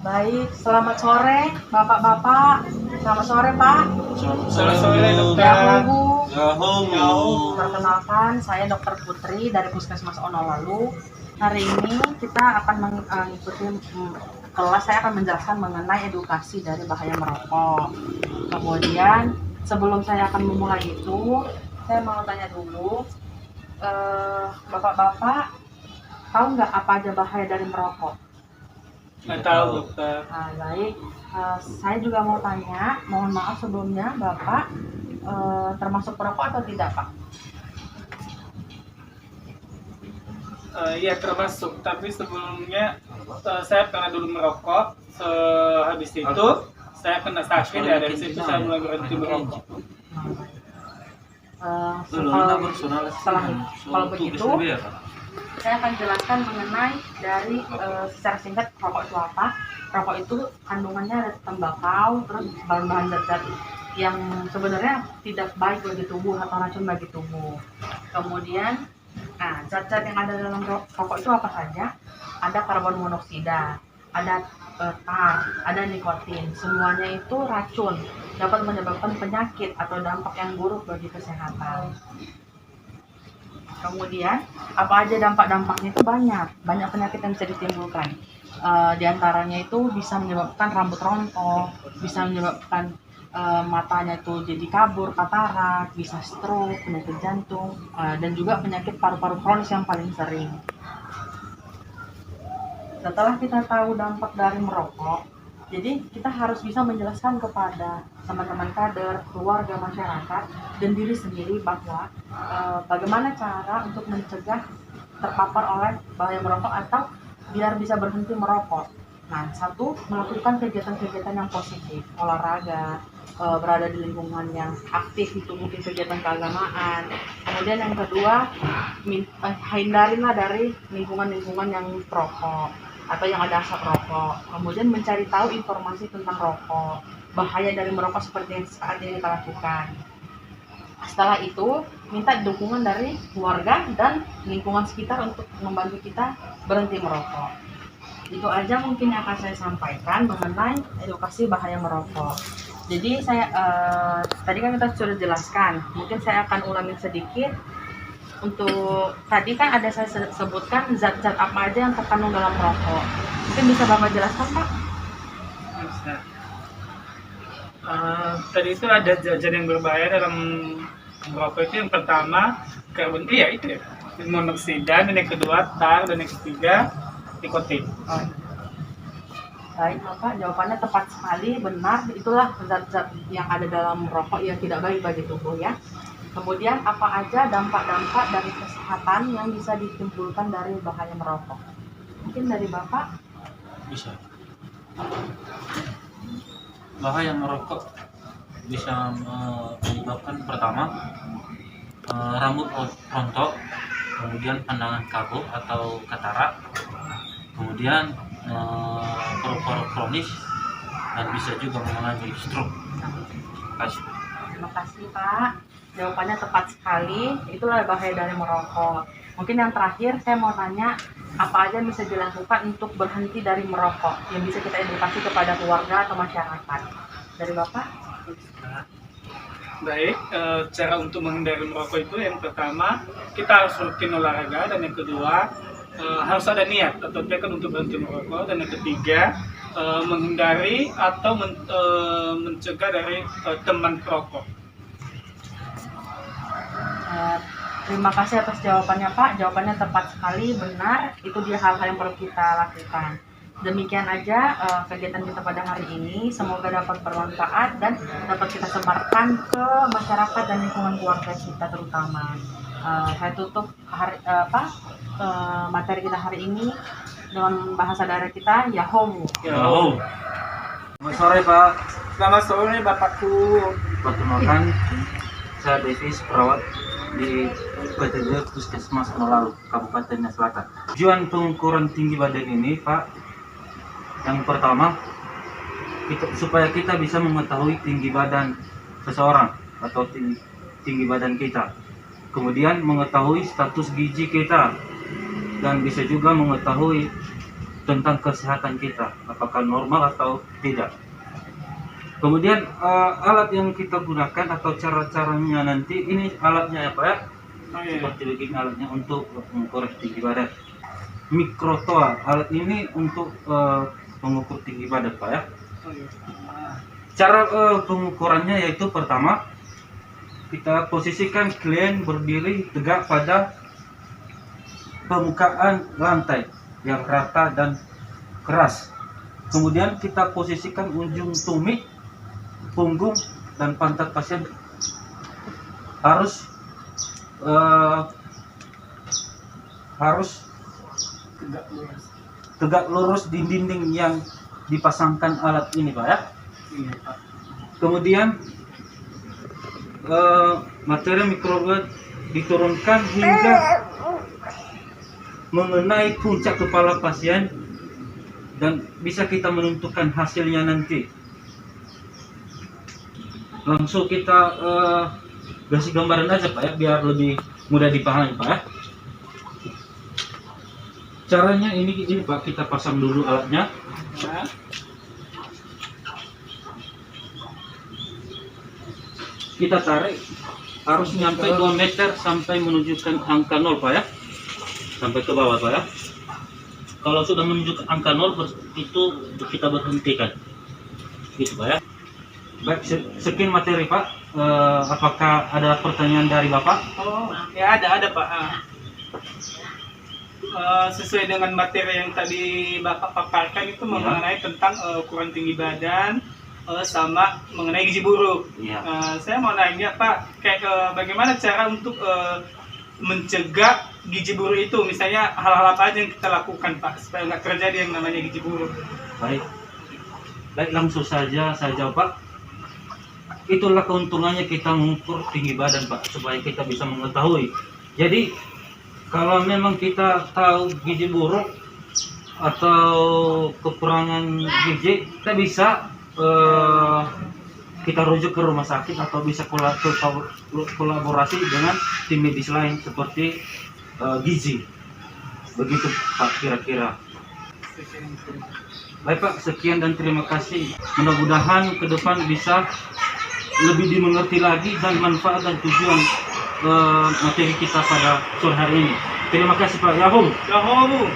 Baik, selamat sore Bapak-bapak. Selamat sore Pak. Selamat sore dokter. Ya Bu. Jauh. Perkenalkan, saya Dokter Putri dari Puskesmas Onolalu. Hari ini kita akan mengikuti kelas. Saya akan menjelaskan mengenai edukasi dari bahaya merokok. Kemudian sebelum saya akan memulai itu, saya mau tanya dulu, Bapak-bapak tahu nggak apa aja bahaya dari merokok? Nggak tahu dokter. Nah, baik. Saya juga mau tanya, mohon maaf sebelumnya, Bapak termasuk perokok atau tidak, Pak? Iya termasuk, tapi sebelumnya saya pernah dulu merokok. Habis itu saya kena sakit ya, dari situ saya mulai berhenti merokok. Kalau begitu, saya akan jelaskan mengenai dari secara singkat rokok itu apa. Rokok itu kandungannya ada tembakau, terus bahan-bahan zat-zat yang sebenarnya tidak baik bagi tubuh atau racun bagi tubuh. Kemudian, zat-zat yang ada dalam rokok itu apa saja? Ada karbon monoksida, ada tar, ada nikotin. Semuanya itu racun, dapat menyebabkan penyakit atau dampak yang buruk bagi kesehatan. Kemudian, apa aja dampak-dampaknya itu banyak penyakit yang bisa ditimbulkan. Di antaranya itu bisa menyebabkan rambut rontok, bisa menyebabkan matanya itu jadi kabur, katarak, bisa stroke, penyakit jantung, dan juga penyakit paru-paru kronis yang paling sering. Setelah kita tahu dampak dari merokok, jadi kita harus bisa menjelaskan kepada teman-teman kader, keluarga, masyarakat, dan diri sendiri bahwa bagaimana cara untuk mencegah terpapar oleh bahaya merokok atau biar bisa berhenti merokok. Nah, satu, melakukan kegiatan-kegiatan yang positif, olahraga, berada di lingkungan yang aktif, itu mungkin kegiatan keagamaan. Kemudian yang kedua, hindarilah dari lingkungan-lingkungan yang perokok atau yang ada asap rokok. Kemudian mencari tahu informasi tentang rokok, bahaya dari merokok seperti yang saat ini kita lakukan. Setelah itu, minta dukungan dari keluarga dan lingkungan sekitar untuk membantu kita berhenti merokok. Itu aja mungkin yang akan saya sampaikan mengenai edukasi bahaya merokok. Jadi tadi kan kita sudah jelaskan, mungkin saya akan ulangi sedikit. Untuk tadi kan ada saya sebutkan zat-zat apa aja yang terkandung dalam rokok. Mungkin bisa Bapak jelaskan, Pak? Bisa. Tadi itu ada zat-zat yang berbahaya dalam merokok. Itu yang pertama karbon monoksida, dan yang kedua tar, dan yang ketiga nikotin. Baik Bapak, jawabannya tepat sekali, benar. Itulah zat-zat yang ada dalam rokok yang tidak baik bagi tubuh ya. Kemudian apa aja dampak-dampak dari kesehatan yang bisa ditimbulkan dari bahaya merokok? Mungkin dari Bapak? Bisa. Bahaya merokok bisa menyebabkan pertama rambut rontok, kemudian pandangan kabur atau katarak, kemudian paru-paru kronis, dan bisa juga mengalami stroke. Terima kasih Pak. Jawabannya tepat sekali. Itulah bahaya dari merokok. Mungkin yang terakhir saya mau tanya, apa aja yang bisa dilakukan untuk berhenti dari merokok yang bisa kita edukasi kepada keluarga atau masyarakat? Dari Bapak? Baik, cara untuk menghindari merokok itu yang pertama kita harus rutin olahraga, dan yang kedua harus ada niat atau tekad untuk berhenti merokok, dan yang ketiga menghindari atau mencegah dari teman perokok. Terima kasih atas jawabannya Pak. Jawabannya tepat sekali, benar. Itu dia hal-hal yang perlu kita lakukan. Demikian aja kegiatan kita pada hari ini. Semoga dapat bermanfaat dan dapat kita sebarkan ke masyarakat dan lingkungan keluarga kita terutama. Saya tutup materi kita hari ini dengan bahasa daerah kita, Yahoo. Selamat sore Pak. Selamat sore Bapakku. Perkenalkan, saya Davis, perawat di PTG Puskesmas Onolalu, Kabupaten Selatan. Tujuan pengukuran tinggi badan ini, Pak, yang pertama, supaya kita bisa mengetahui tinggi badan seseorang atau tinggi badan kita. Kemudian mengetahui status gizi kita, dan bisa juga mengetahui tentang kesehatan kita, apakah normal atau tidak. Kemudian alat yang kita gunakan atau cara-caranya nanti, ini alatnya ya Pak ya, Oh, iya. seperti begini alatnya untuk mengukur tinggi badan. Mikrotoa, alat ini untuk mengukur tinggi badan Pak ya. Oh, iya. Cara pengukurannya yaitu pertama, kita posisikan klien berdiri tegak pada permukaan lantai yang rata dan keras. Kemudian kita posisikan ujung tumit, punggung, dan pantat pasien harus Tegak lurus. tegak lurus di dinding yang dipasangkan alat ini Pak ya. Iya, Pak. Kemudian materi mikrobat diturunkan hingga mengenai puncak kepala pasien dan bisa kita menentukan hasilnya nanti. Langsung kita kasih gambaran aja Pak ya, biar lebih mudah dipahami Pak ya. Caranya ini Pak, kita pasang dulu alatnya. Ya. Kita tarik, harus nyampe 2 meter sampai menunjukkan angka 0 Pak ya, sampai ke bawah Pak ya. Kalau sudah menunjukkan angka 0 itu kita berhentikan gitu Pak ya. Baik, sekian materi Pak. Apakah ada pertanyaan dari Bapak? Oh, ya ada Pak. Sesuai dengan materi yang tadi Bapak paparkan itu Ya. mengenai tentang ukuran tinggi badan sama mengenai gizi buruk. Iya. Saya mau nanya Pak, kayak bagaimana cara untuk mencegah gizi buruk itu? Misalnya hal-hal apa aja yang kita lakukan Pak supaya nggak terjadi yang namanya gizi buruk? Baik, langsung saja saya jawab Pak. Itulah keuntungannya kita mengukur tinggi badan Pak, supaya kita bisa mengetahui. Jadi kalau memang kita tahu gizi buruk atau kekurangan gizi, kita bisa kita rujuk ke rumah sakit atau bisa kolaborasi dengan tim medis lain seperti gizi. Begitu Pak kira-kira. Baik Pak, sekian dan terima kasih. Mudah-mudahan ke depan bisa lebih dimengerti lagi dan manfaat dan tujuan materi kita pada sore hari ini. Terima kasih Pak Yahoo. Yahoo!